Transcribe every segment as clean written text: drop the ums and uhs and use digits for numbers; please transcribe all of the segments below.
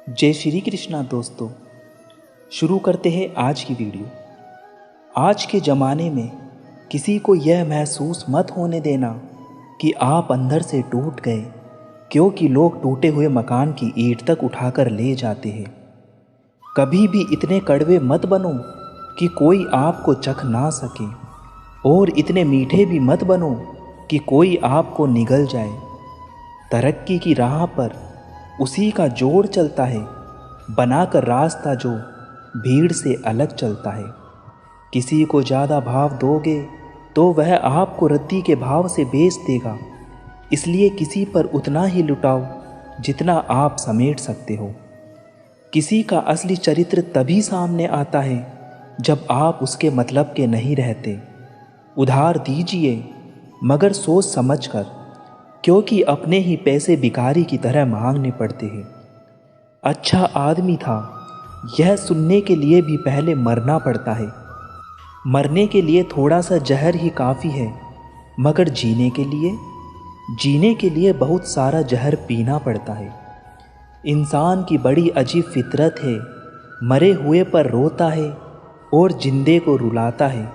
जय श्री कृष्णा दोस्तों। शुरू करते हैं आज की वीडियो। आज के ज़माने में किसी को यह महसूस मत होने देना कि आप अंदर से टूट गए, क्योंकि लोग टूटे हुए मकान की ईंट तक उठाकर ले जाते हैं। कभी भी इतने कड़वे मत बनो कि कोई आपको चख ना सके, और इतने मीठे भी मत बनो कि कोई आपको निगल जाए। तरक्की की राह पर उसी का जोड़ चलता है, बनाकर रास्ता जो भीड़ से अलग चलता है। किसी को ज़्यादा भाव दोगे तो वह आपको रद्दी के भाव से बेच देगा, इसलिए किसी पर उतना ही लुटाओ जितना आप समेट सकते हो। किसी का असली चरित्र तभी सामने आता है जब आप उसके मतलब के नहीं रहते। उधार दीजिए मगर सोच समझ कर, क्योंकि अपने ही पैसे भिखारी की तरह मांगने पड़ते हैं। अच्छा आदमी था, यह सुनने के लिए भी पहले मरना पड़ता है। मरने के लिए थोड़ा सा जहर ही काफ़ी है, मगर जीने के लिए बहुत सारा जहर पीना पड़ता है। इंसान की बड़ी अजीब फितरत है, मरे हुए पर रोता है और जिंदे को रुलाता है।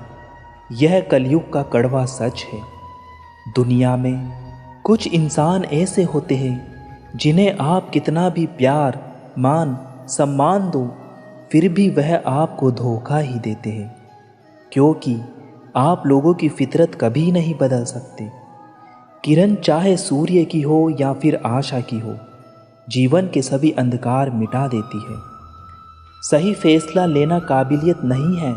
यह कलयुग का कड़वा सच है। दुनिया में कुछ इंसान ऐसे होते हैं जिन्हें आप कितना भी प्यार, मान, सम्मान दो, फिर भी वह आपको धोखा ही देते हैं, क्योंकि आप लोगों की फितरत कभी नहीं बदल सकते। किरण चाहे सूर्य की हो या फिर आशा की हो, जीवन के सभी अंधकार मिटा देती है। सही फैसला लेना काबिलियत नहीं है,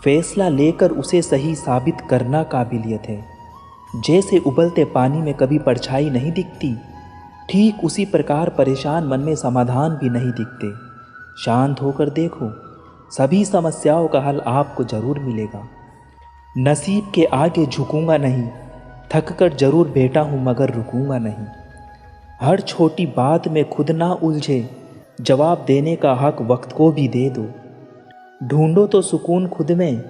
फैसला लेकर उसे सही साबित करना काबिलियत है। जैसे उबलते पानी में कभी परछाई नहीं दिखती, ठीक उसी प्रकार परेशान मन में समाधान भी नहीं दिखते। शांत होकर देखो, सभी समस्याओं का हल आपको जरूर मिलेगा। नसीब के आगे झुकूंगा नहीं, थक कर जरूर बैठा हूँ मगर रुकूंगा नहीं। हर छोटी बात में खुद ना उलझे, जवाब देने का हक वक्त को भी दे दो। ढूंढो तो सुकून खुद में,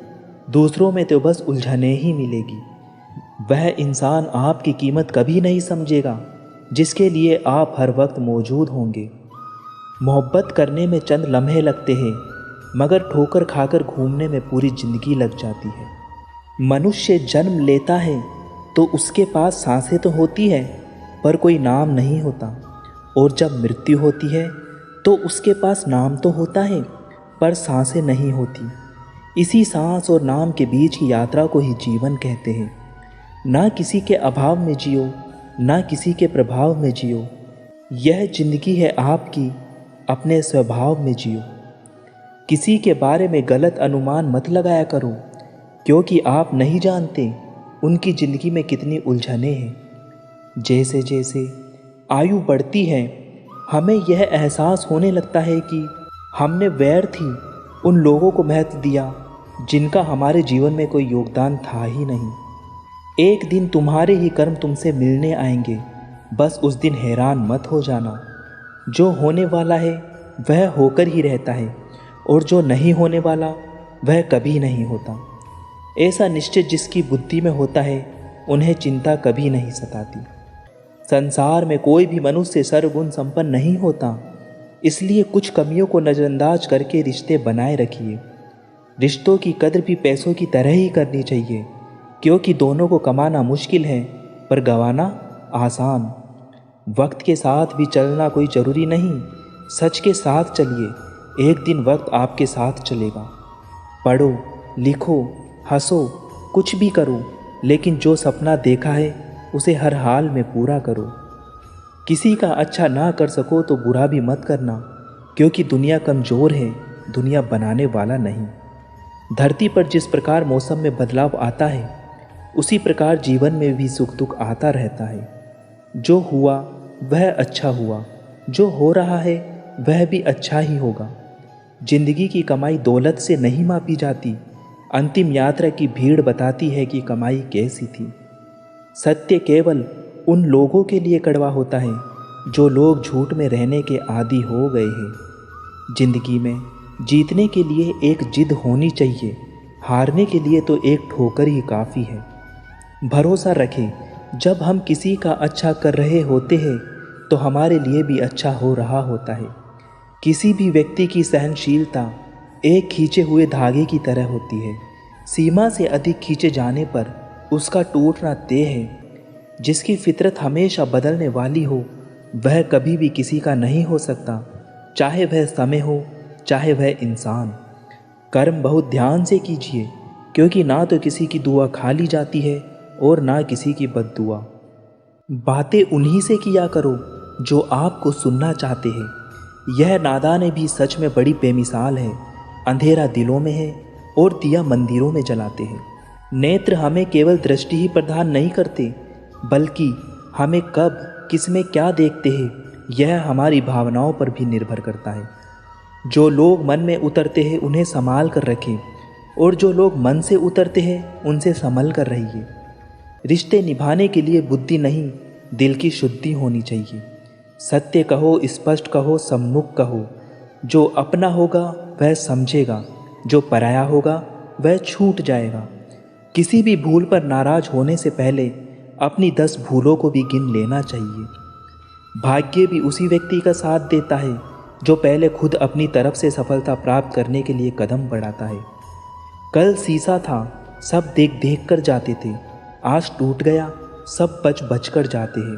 दूसरों में तो बस उलझने ही मिलेगी। वह इंसान आपकी कीमत कभी नहीं समझेगा जिसके लिए आप हर वक्त मौजूद होंगे। मोहब्बत करने में चंद लम्हे लगते हैं, मगर ठोकर खाकर घूमने में पूरी जिंदगी लग जाती है। मनुष्य जन्म लेता है तो उसके पास सांसें तो होती है, पर कोई नाम नहीं होता, और जब मृत्यु होती है तो उसके पास नाम तो होता है, पर सांसें नहीं होती। इसी सांस और नाम के बीच की यात्रा को ही जीवन कहते हैं। ना किसी के अभाव में जियो, ना किसी के प्रभाव में जियो। यह जिंदगी है आपकी, अपने स्वभाव में जियो। किसी के बारे में गलत अनुमान मत लगाया करो, क्योंकि आप नहीं जानते उनकी ज़िंदगी में कितनी उलझनें हैं। जैसे जैसे आयु बढ़ती है, हमें यह एहसास होने लगता है कि हमने व्यर्थ ही उन लोगों को महत्व दिया जिनका हमारे जीवन में कोई योगदान था ही नहीं। एक दिन तुम्हारे ही कर्म तुमसे मिलने आएंगे, बस उस दिन हैरान मत हो जाना। जो होने वाला है वह होकर ही रहता है, और जो नहीं होने वाला वह कभी नहीं होता। ऐसा निश्चय जिसकी बुद्धि में होता है, उन्हें चिंता कभी नहीं सताती। संसार में कोई भी मनुष्य सर्वगुण संपन्न नहीं होता, इसलिए कुछ कमियों को नज़रअंदाज करके रिश्ते बनाए रखिए। रिश्तों की कद्र भी पैसों की तरह ही करनी चाहिए, क्योंकि दोनों को कमाना मुश्किल है पर गंवाना आसान। वक्त के साथ भी चलना कोई ज़रूरी नहीं, सच के साथ चलिए, एक दिन वक्त आपके साथ चलेगा। पढ़ो, लिखो, हंसो, कुछ भी करो, लेकिन जो सपना देखा है उसे हर हाल में पूरा करो। किसी का अच्छा ना कर सको तो बुरा भी मत करना, क्योंकि दुनिया कमज़ोर है, दुनिया बनाने वाला नहीं। धरती पर जिस प्रकार मौसम में बदलाव आता है, उसी प्रकार जीवन में भी सुख दुख आता रहता है। जो हुआ वह अच्छा हुआ, जो हो रहा है वह भी अच्छा ही होगा। जिंदगी की कमाई दौलत से नहीं मापी जाती, अंतिम यात्रा की भीड़ बताती है कि कमाई कैसी थी। सत्य केवल उन लोगों के लिए कड़वा होता है जो लोग झूठ में रहने के आदी हो गए हैं। जिंदगी में जीतने के लिए एक जिद होनी चाहिए, हारने के लिए तो एक ठोकर ही काफ़ी है। भरोसा रखें, जब हम किसी का अच्छा कर रहे होते हैं तो हमारे लिए भी अच्छा हो रहा होता है। किसी भी व्यक्ति की सहनशीलता एक खींचे हुए धागे की तरह होती है। सीमा से अधिक खींचे जाने पर उसका टूटना तय है। जिसकी फितरत हमेशा बदलने वाली हो वह कभी भी किसी का नहीं हो सकता, चाहे वह समय हो चाहे वह इंसान। कर्म बहुत ध्यान से कीजिए, क्योंकि ना तो किसी की दुआ खाली जाती है और ना किसी की बद्दुआ। बातें उन्हीं से किया करो जो आपको सुनना चाहते हैं। यह नादान भी सच में बड़ी बेमिसाल है। अंधेरा दिलों में है और दिया मंदिरों में जलाते हैं। नेत्र हमें केवल दृष्टि ही प्रदान नहीं करते, बल्कि हमें कब किस में क्या देखते हैं यह हमारी भावनाओं पर भी निर्भर करता है। जो लोग मन में उतरते हैं उन्हें संभाल कर रखें, और जो लोग मन से उतरते हैं उनसे संभल कर रहिए। रिश्ते निभाने के लिए बुद्धि नहीं, दिल की शुद्धि होनी चाहिए। सत्य कहो, स्पष्ट कहो, सम्मुख कहो। जो अपना होगा वह समझेगा, जो पराया होगा वह छूट जाएगा। किसी भी भूल पर नाराज होने से पहले अपनी 10 भूलों को भी गिन लेना चाहिए। भाग्य भी उसी व्यक्ति का साथ देता है जो पहले खुद अपनी तरफ से सफलता प्राप्त करने के लिए कदम बढ़ाता है। कल शीशा था, सब देख देख कर जाते थे। आज टूट गया, सब बच बच कर जाते हैं।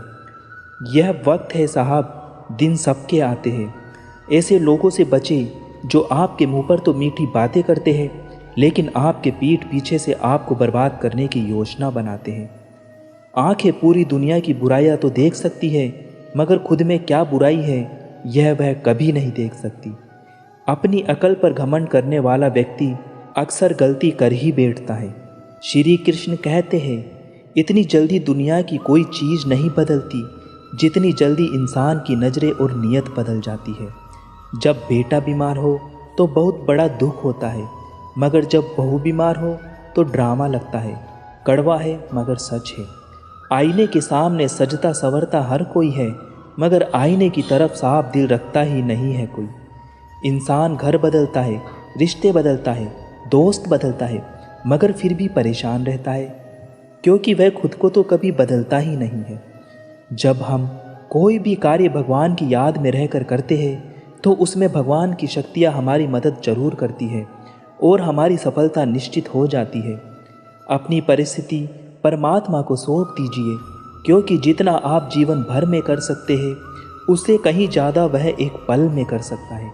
यह वक्त है साहब, दिन सबके आते हैं। ऐसे लोगों से बचें जो आपके मुंह पर तो मीठी बातें करते हैं, लेकिन आपके पीठ पीछे से आपको बर्बाद करने की योजना बनाते हैं। आंखें पूरी दुनिया की बुराइयां तो देख सकती है, मगर खुद में क्या बुराई है यह वह कभी नहीं देख सकती। अपनी अकल पर घमंड करने वाला व्यक्ति अक्सर गलती कर ही बैठता है। श्री कृष्ण कहते हैं, इतनी जल्दी दुनिया की कोई चीज़ नहीं बदलती जितनी जल्दी इंसान की नज़रें और नीयत बदल जाती है। जब बेटा बीमार हो तो बहुत बड़ा दुख होता है, मगर जब बहू बीमार हो तो ड्रामा लगता है। कड़वा है मगर सच है। आईने के सामने सजता संवरता हर कोई है, मगर आईने की तरफ साफ दिल रखता ही नहीं है कोई। इंसान घर बदलता है, रिश्ते बदलता है, दोस्त बदलता है, मगर फिर भी परेशान रहता है, क्योंकि वह खुद को तो कभी बदलता ही नहीं है। जब हम कोई भी कार्य भगवान की याद में रहकर करते हैं तो उसमें भगवान की शक्तियाँ हमारी मदद जरूर करती है और हमारी सफलता निश्चित हो जाती है। अपनी परिस्थिति परमात्मा को सौंप दीजिए, क्योंकि जितना आप जीवन भर में कर सकते हैं उससे कहीं ज़्यादा वह एक पल में कर सकता है।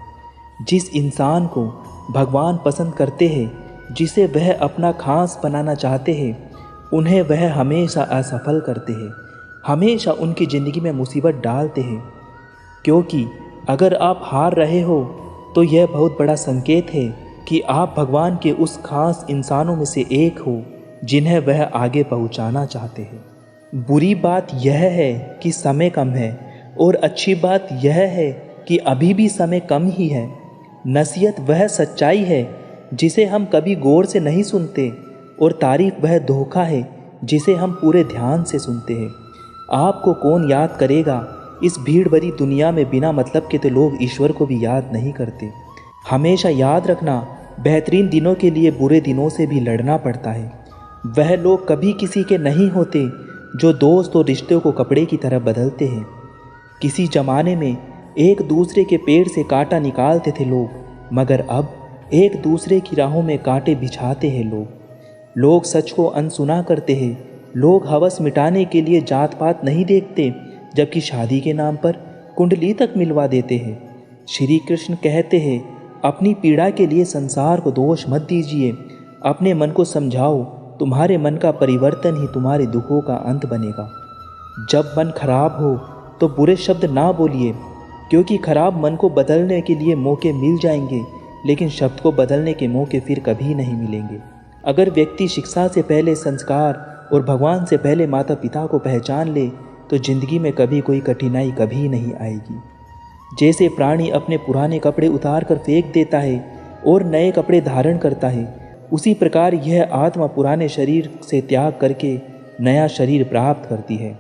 जिस इंसान को भगवान पसंद करते हैं, जिसे वह अपना खास बनाना चाहते हैं, उन्हें वह हमेशा असफल करते हैं, हमेशा उनकी ज़िंदगी में मुसीबत डालते हैं। क्योंकि अगर आप हार रहे हो तो यह बहुत बड़ा संकेत है कि आप भगवान के उस खास इंसानों में से एक हो जिन्हें वह आगे पहुंचाना चाहते हैं। बुरी बात यह है कि समय कम है, और अच्छी बात यह है कि अभी भी समय कम ही है। नसीहत वह सच्चाई है जिसे हम कभी गौर से नहीं सुनते, और तारीफ वह धोखा है जिसे हम पूरे ध्यान से सुनते हैं। आपको कौन याद करेगा? इस भीड़ भरी दुनिया में बिना मतलब के तो लोग ईश्वर को भी याद नहीं करते। हमेशा याद रखना, बेहतरीन दिनों के लिए बुरे दिनों से भी लड़ना पड़ता है। वह लोग कभी किसी के नहीं होते जो दोस्त और रिश्तों को कपड़े की तरह बदलते हैं। किसी ज़माने में एक दूसरे के पेड़ से कांटा निकालते थे लोग, मगर अब एक दूसरे की राहों में कांटे बिछाते हैं लोग सच को अनसुना करते हैं। लोग हवस मिटाने के लिए जात पात नहीं देखते, जबकि शादी के नाम पर कुंडली तक मिलवा देते हैं। श्री कृष्ण कहते हैं, अपनी पीड़ा के लिए संसार को दोष मत दीजिए, अपने मन को समझाओ। तुम्हारे मन का परिवर्तन ही तुम्हारे दुखों का अंत बनेगा। जब मन खराब हो तो बुरे शब्द ना बोलिए, क्योंकि खराब मन को बदलने के लिए मौके मिल जाएंगे, लेकिन शब्द को बदलने के मौके फिर कभी नहीं मिलेंगे। अगर व्यक्ति शिक्षा से पहले संस्कार और भगवान से पहले माता पिता को पहचान ले तो जिंदगी में कभी कोई कठिनाई कभी नहीं आएगी। जैसे प्राणी अपने पुराने कपड़े उतार कर फेंक देता है और नए कपड़े धारण करता है, उसी प्रकार यह आत्मा पुराने शरीर से त्याग करके नया शरीर प्राप्त करती है।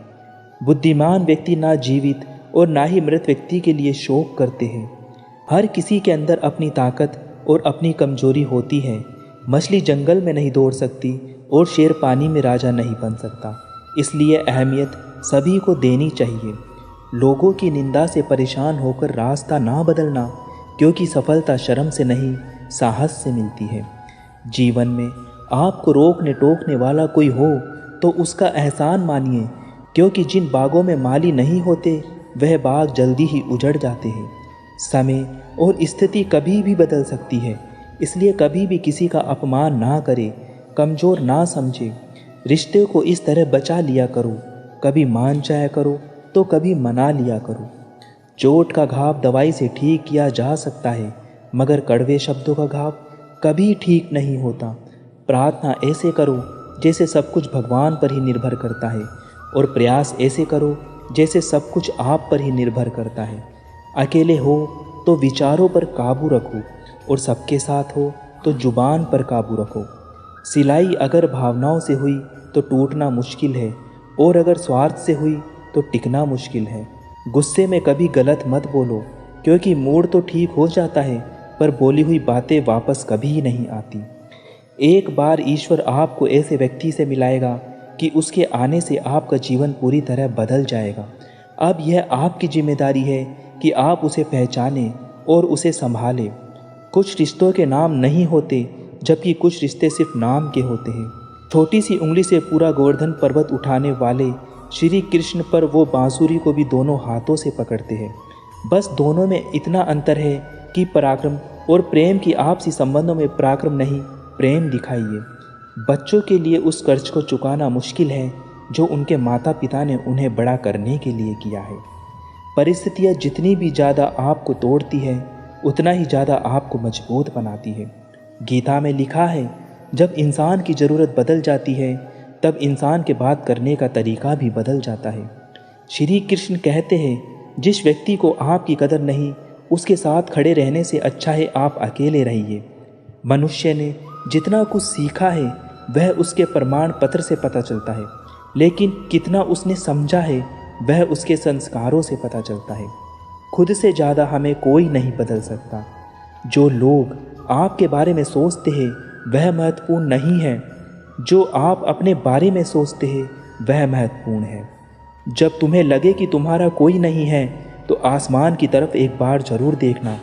बुद्धिमान व्यक्ति ना जीवित और ना ही मृत व्यक्ति के लिए शोक करते हैं। हर किसी के अंदर अपनी ताकत और अपनी कमजोरी होती है। मछली जंगल में नहीं दौड़ सकती और शेर पानी में राजा नहीं बन सकता, इसलिए अहमियत सभी को देनी चाहिए। लोगों की निंदा से परेशान होकर रास्ता ना बदलना, क्योंकि सफलता शर्म से नहीं साहस से मिलती है। जीवन में आपको रोकने टोकने वाला कोई हो तो उसका एहसान मानिए, क्योंकि जिन बागों में माली नहीं होते वह बाग जल्दी ही उजड़ जाते हैं। समय और स्थिति कभी भी बदल सकती है, इसलिए कभी भी किसी का अपमान ना करे, कमज़ोर ना समझे। रिश्ते को इस तरह बचा लिया करो, कभी मान जाया करो तो कभी मना लिया करो। चोट का घाव दवाई से ठीक किया जा सकता है, मगर कड़वे शब्दों का घाव कभी ठीक नहीं होता। प्रार्थना ऐसे करो जैसे सब कुछ भगवान पर ही निर्भर करता है, और प्रयास ऐसे करो जैसे सब कुछ आप पर ही निर्भर करता है। अकेले हो तो विचारों पर काबू रखो, और सबके साथ हो तो जुबान पर काबू रखो। सिलाई अगर भावनाओं से हुई तो टूटना मुश्किल है, और अगर स्वार्थ से हुई तो टिकना मुश्किल है। गुस्से में कभी गलत मत बोलो, क्योंकि मूड तो ठीक हो जाता है पर बोली हुई बातें वापस कभी नहीं आती। एक बार ईश्वर आपको ऐसे व्यक्ति से मिलाएगा कि उसके आने से आपका जीवन पूरी तरह बदल जाएगा। अब यह आपकी जिम्मेदारी है कि आप उसे पहचानें और उसे संभालें। कुछ रिश्तों के नाम नहीं होते, जबकि कुछ रिश्ते सिर्फ नाम के होते हैं। छोटी सी उंगली से पूरा गोवर्धन पर्वत उठाने वाले श्री कृष्ण पर वो बांसुरी को भी दोनों हाथों से पकड़ते हैं। बस दोनों में इतना अंतर है कि पराक्रम और प्रेम की आपसी संबंधों में पराक्रम नहीं, प्रेम दिखाइए। बच्चों के लिए उस कर्ज को चुकाना मुश्किल है जो उनके माता पिता ने उन्हें बड़ा करने के लिए किया है। परिस्थितियाँ जितनी भी ज़्यादा आपको तोड़ती है, उतना ही ज़्यादा आपको मजबूत बनाती है। गीता में लिखा है, जब इंसान की ज़रूरत बदल जाती है तब इंसान के बात करने का तरीका भी बदल जाता है। श्री कृष्ण कहते हैं, जिस व्यक्ति को आपकी कदर नहीं, उसके साथ खड़े रहने से अच्छा है आप अकेले रहिए। मनुष्य ने जितना कुछ सीखा है वह उसके प्रमाण पत्र से पता चलता है, लेकिन कितना उसने समझा है वह उसके संस्कारों से पता चलता है। खुद से ज़्यादा हमें कोई नहीं बदल सकता। जो लोग आपके बारे में सोचते हैं वह महत्वपूर्ण नहीं है, जो आप अपने बारे में सोचते हैं वह महत्वपूर्ण है। जब तुम्हें लगे कि तुम्हारा कोई नहीं है तो आसमान की तरफ एक बार ज़रूर देखना।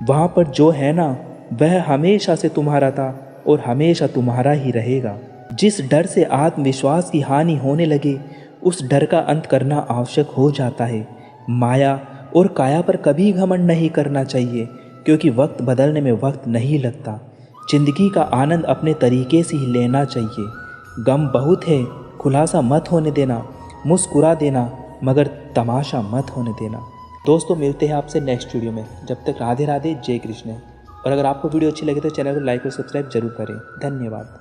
वहाँ पर जो है ना, वह हमेशा से तुम्हारा था और हमेशा तुम्हारा ही रहेगा। जिस डर से आत्मविश्वास की हानि होने लगे, उस डर का अंत करना आवश्यक हो जाता है। माया और काया पर कभी घमंड नहीं करना चाहिए, क्योंकि वक्त बदलने में वक्त नहीं लगता। जिंदगी का आनंद अपने तरीके से ही लेना चाहिए। गम बहुत है, खुलासा मत होने देना। मुस्कुरा देना, मगर तमाशा मत होने देना। दोस्तों, मिलते हैं आपसे नेक्स्ट वीडियो में। जब तक राधे राधे, जय कृष्ण। और अगर आपको वीडियो अच्छी लगे तो चैनल को लाइक और सब्सक्राइब जरूर करें। धन्यवाद।